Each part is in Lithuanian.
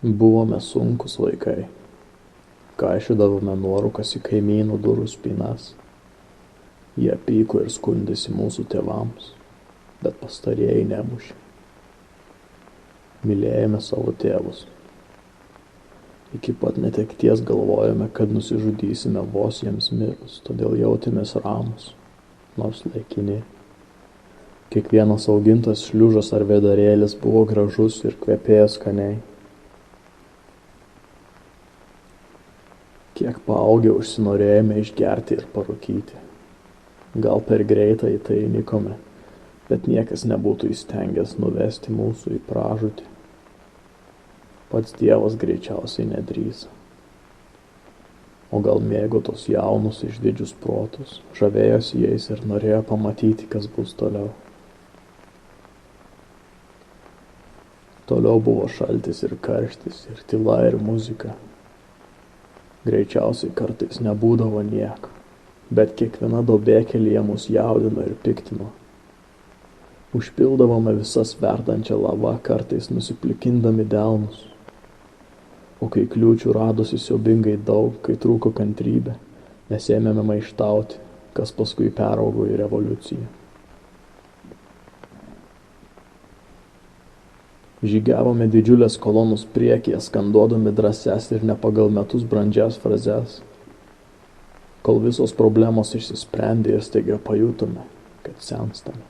Buvome sunkūs vaikai. Kaišiodavome nuorūkas į kaimynų durų spynas. Jie pyko ir skundėsi mūsų tėvams, bet pastarieji nemušė. Mylėjome savo tėvus. Iki pat netekties galvojome, kad nusižudysime vos jiems mirus, todėl jautėmės ramus, nors laikini. Kiekvienas augintas šliužas ar vėdarėlis buvo gražus ir kvepėjo skaniai. Kiek paaugę užsinorėjome išgerti ir parūkyti. Gal per greitai į tai įnikome, bet niekas nebūtų įstengęs nuvesti mūsų į pražūtį. Pats Dievas greičiausiai nedrįso. O gal mėgo tos jaunus išdidžius protus, žavėjosi jais ir norėjo pamatyti, kas bus toliau. Toliau buvo šaltis ir karštis, ir tyla ir muzika. Greičiausiai kartais nebūdavo nieko, bet kiekviena duobė kelyje mus jaudino ir piktino. Užpildavome visas verdančią lavą, kartais nusiplikindami delnus. O kai kliūčių radosi siaubingai daug, kai trūko kantrybė, mes ėmėme maištauti, kas paskui peraugo į revoliuciją. Žygiavome didžiulės kolonos priekyje, skanduodami drąsias ir ne pagal metus brandžias frazes. Kol visos problemos išsisprendė ir staiga pajutome, kad senstame.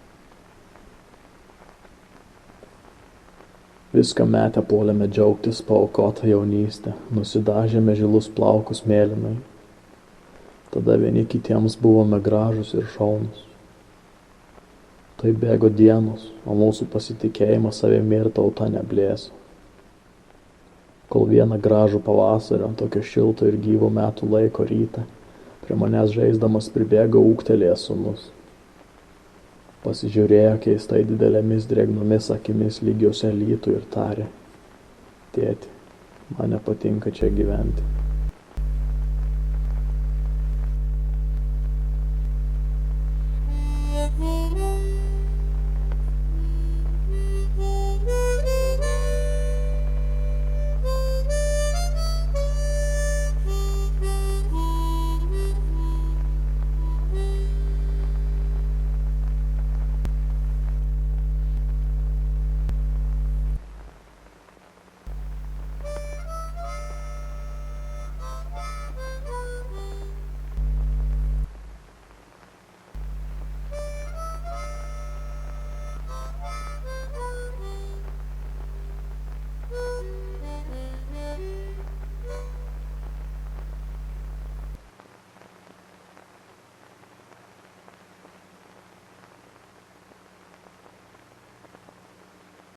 Viską metę puolėme džiaugtis paaukotą jaunystę, nusidažėme žilus plaukus mėlynai. Tada vieni kitiems buvome gražus ir šaunus. Tai bėgo dienos, o mūsų pasitikėjimas savimi ir tauta neblėso. Kol vieną gražų pavasario, tokio šilto ir gyvo metų laiko rytą, prie manęs žaisdamas pribėgo ūgtelėjęs sūnus. Pasižiūrėjo keistai didelėmis drėgnomis akimis lygiose lytų ir tarė: "Tėti, man nepatinka čia gyventi."